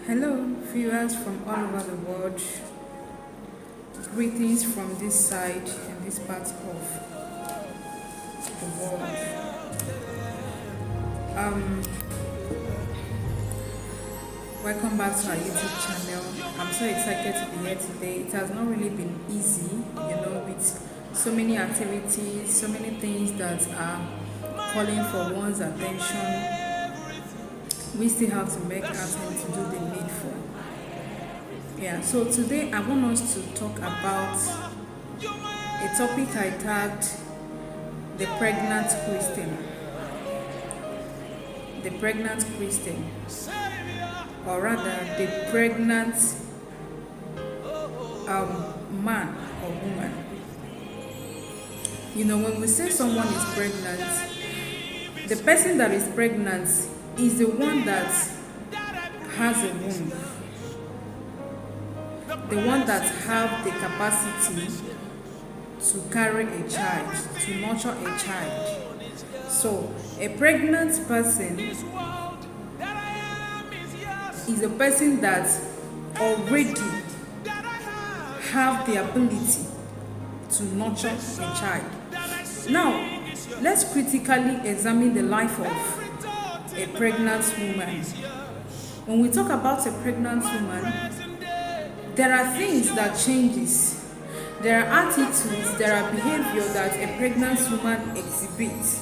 Hello, viewers from all over the world. Greetings from this side and this part of the world. Um, Welcome back to our YouTube channel. I'm so excited to be here today. It has not really been easy, with so many activities, so many things that are calling for one's attention. We still have to make attempt to do the needful. So today I want us to talk about a topic I tagged the pregnant Christian. The pregnant Christian, or rather the pregnant man or woman. When we say someone is pregnant, the person that is pregnant is the one that has a womb, the one that have the capacity to carry a child, to nurture a child. So a pregnant person is a person that already have the ability to nurture a child. Now, let's critically examine the life of a pregnant woman. When we talk about a pregnant woman, there are things that changes. There are attitudes, there are behavior that a pregnant woman exhibits.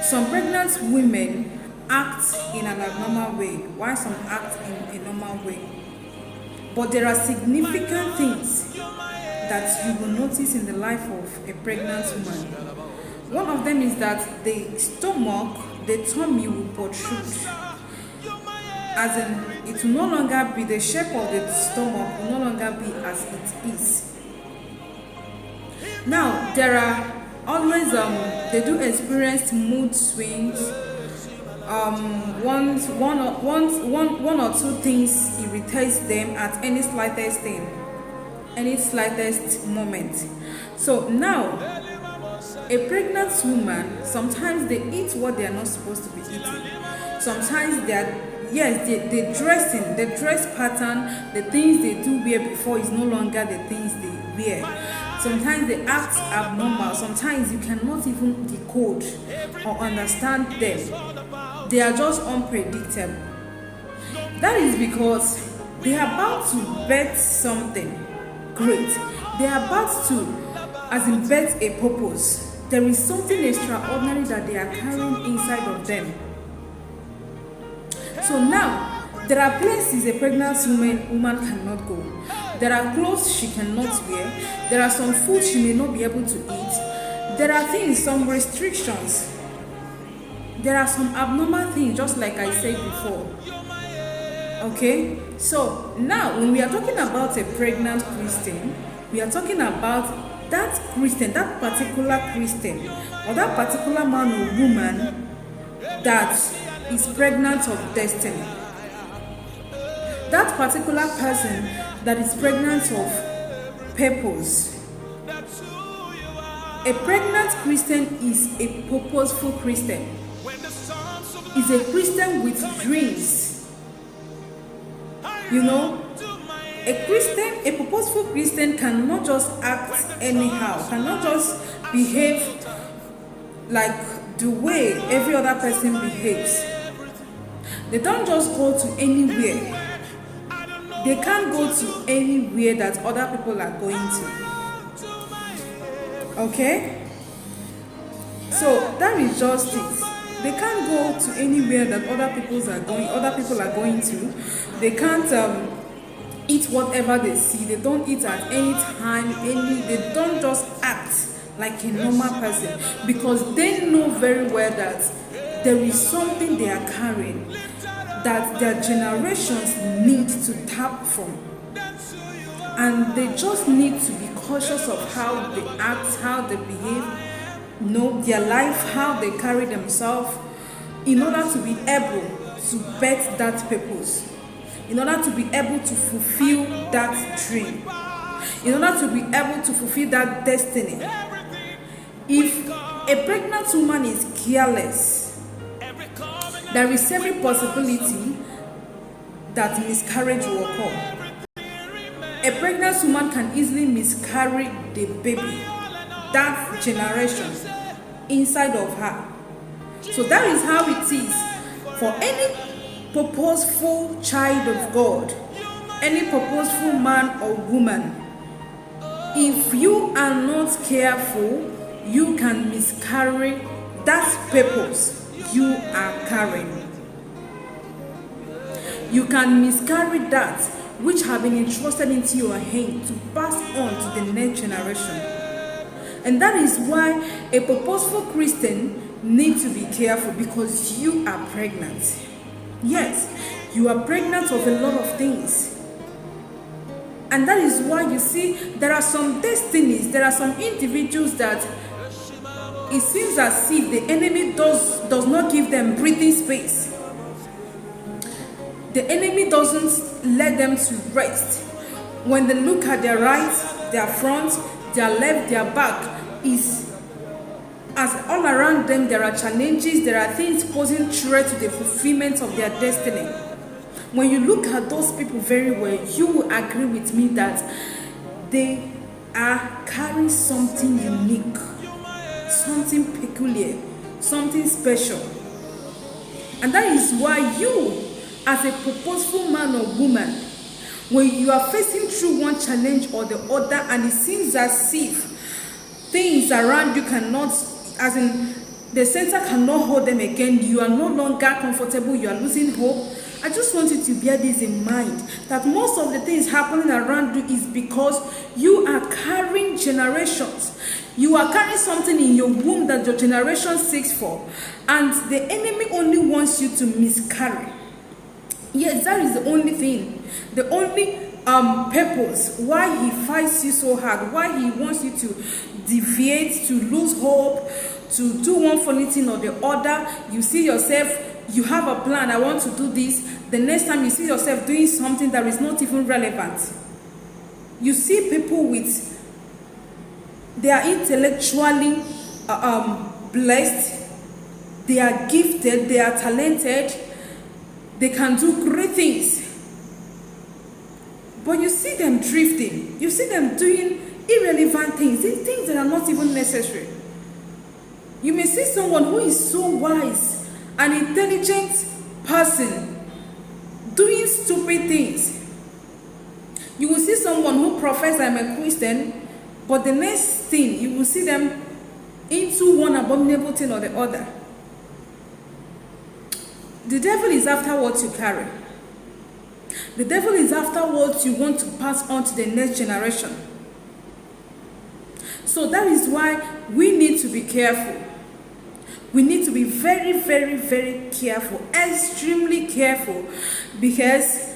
Some pregnant women act in an abnormal way, while some act in a normal way. But there are significant things that you will notice in the life of a pregnant woman. One of them is that the stomach, the tummy will protrude. As in, it will no longer be the shape of the stomach, will no longer be as it is. Now, there are always, they do experience mood swings. One or two things irritates them at any slightest thing, any slightest moment. So now, a pregnant woman, sometimes they eat what they are not supposed to be eating. Sometimes they dressing, the dress pattern, the things they do wear before is no longer the things they wear. Sometimes they act abnormal. Sometimes you cannot even decode or understand them. They are just unpredictable. That is because they are about to birth something great. They are about to, birth a purpose. There is something extraordinary that they are carrying inside of them. So now, there are places a pregnant woman cannot go. There are clothes she cannot wear. There are some food she may not be able to eat. There are things, some restrictions. There are some abnormal things, just like I said before. Okay? So now, when we are talking about a pregnant Christian, we are talking about that Christian, that particular Christian, or that particular man or woman that is pregnant of destiny. That particular person that is pregnant of purpose. A pregnant Christian is a purposeful Christian. Is a Christian with dreams. A purposeful Christian cannot just act anyhow, cannot just behave like the way every other person behaves. They don't just go to anywhere. They can't go to anywhere that other people are going to. Okay? So that is just it. They can't go to anywhere that other people are going to. They can't eat whatever they see. They don't eat at any time. They don't just act like a normal person, because they know very well that there is something they are carrying that their generations need to tap from. And they just need to be cautious of how they act, how they behave, their life, how they carry themselves, in order to be able to birth that purpose, in order to be able to fulfill that dream, in order to be able to fulfill that destiny. If a pregnant woman is careless, there is every possibility that miscarriage will occur. A pregnant woman can easily miscarry the baby, that generation inside of her. So that is how it is for any purposeful child of God, any purposeful man or woman. If you are not careful, you can miscarry that purpose you are carrying. You can miscarry that which have been entrusted into your hand to pass on to the next generation. And that is why a purposeful Christian needs to be careful, because you are pregnant. Yes, you are pregnant of a lot of things. And that is why you see there are some destinies, there are some individuals that it seems as if the enemy does not give them breathing space. The enemy doesn't let them to rest. When they look at their right, their front, their left, their back, is as all around them there are challenges, there are things posing threat to the fulfillment of their destiny. When you look at those people very well, you will agree with me that they are carrying something unique, something peculiar, something special. And that is why you, as a purposeful man or woman, when you are facing through one challenge or the other, and it seems as if things around you cannot, as in the center cannot hold them again, you are no longer comfortable, you are losing hope, I just want you to bear this in mind, that most of the things happening around you is because you are carrying generations. You are carrying something in your womb that your generation seeks for, and the enemy only wants you to miscarry. Yes, that is the only thing, the only purpose why he fights you so hard, why he wants you to deviate, to lose hope, to do one funny thing or the other. You see yourself, you have a plan, I want to do this. The next time you see yourself doing something that is not even relevant. You see people with, they are intellectually blessed, they are gifted, they are talented, they can do great things. But you see them drifting, you see them doing irrelevant things, things that are not even necessary. You may see someone who is so wise, an intelligent person, doing stupid things. You will see someone who professes, I'm a Christian, but the next thing you will see them into one abominable thing or the other. The devil is after what you carry. The devil is after what you want to pass on to the next generation. So that is why we need to be careful. We need to be very, very, very careful, extremely careful, because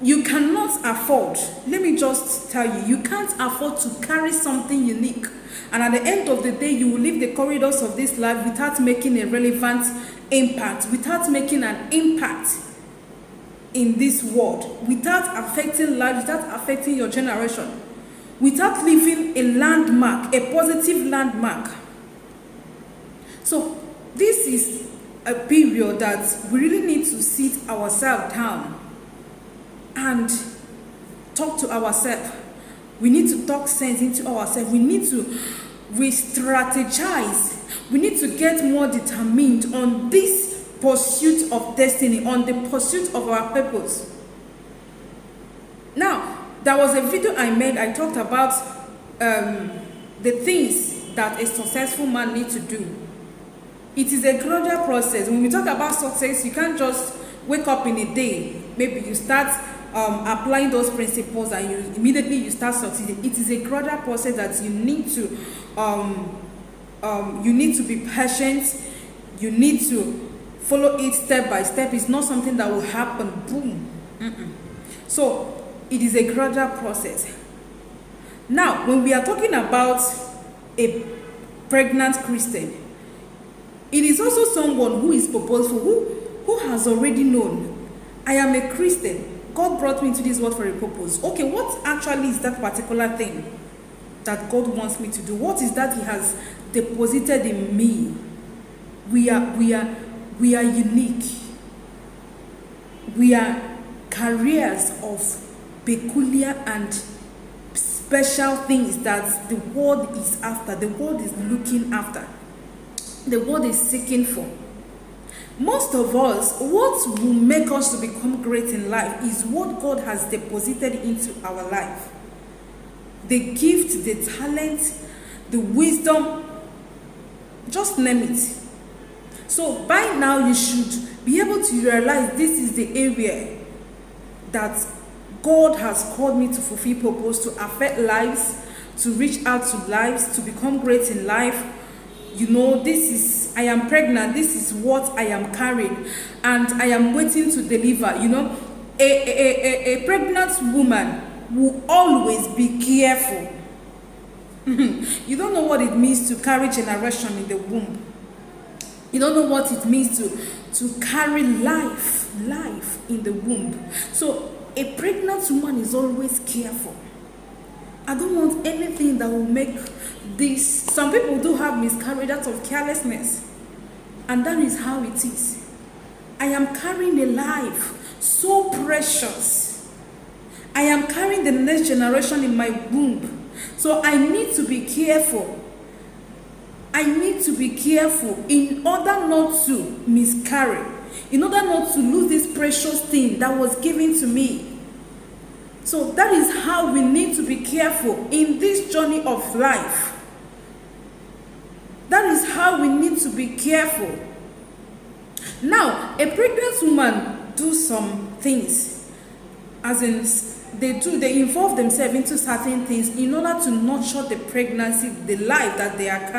you cannot afford, let me just tell you, you can't afford to carry something unique. And at the end of the day, you will leave the corridors of this life without making a relevant impact, without making an impact in this world, without affecting life, without affecting your generation, without leaving a landmark, a positive landmark. So this is a period that we really need to sit ourselves down and talk to ourselves. We need to talk sense into ourselves. We need to re-strategize. We need to get more determined on this pursuit of destiny, on the pursuit of our purpose. Now, there was a video I made. I talked about the things that a successful man needs to do. It is a gradual process. When we talk about success, you can't just wake up in a day. Maybe you start applying those principles and you immediately start succeeding. It is a gradual process that you need to be patient. You need to follow it step by step. It's not something that will happen boom. So it is a gradual process. Now, when we are talking about a pregnant Christian, it is also someone who is purposeful, who has already known, I am a Christian. God brought me into this world for a purpose. Okay, what actually is that particular thing that God wants me to do? What is that He has deposited in me? We are we are unique. We are carriers of peculiar and special things that the world is after, the world is looking after, the world is seeking for. Most of us, what will make us to become great in life is what God has deposited into our life. The gift, the talent, the wisdom, just name it. So by now you should be able to realize this is the area that God has called me to fulfill purpose, to affect lives, to reach out to lives, to become great in life. You know, I am pregnant, this is what I am carrying, and I am waiting to deliver. You know, a pregnant woman will always be careful. You don't know what it means to carry generation in the womb. You don't know what it means to carry life in the womb. So a pregnant woman is always careful. I don't want anything that will make this. Some people do have miscarriage out of carelessness, and that is how it is. I am carrying a life so precious. I am carrying the next generation in my womb. So I need to be careful. I need to be careful in order not to miscarry, in order not to lose this precious thing that was given to me. So that is how we need to be careful in this journey of life. That is how we need to be careful. Now, a pregnant woman do some things, as in they involve themselves into certain things in order to nurture the pregnancy, the life that they are carrying.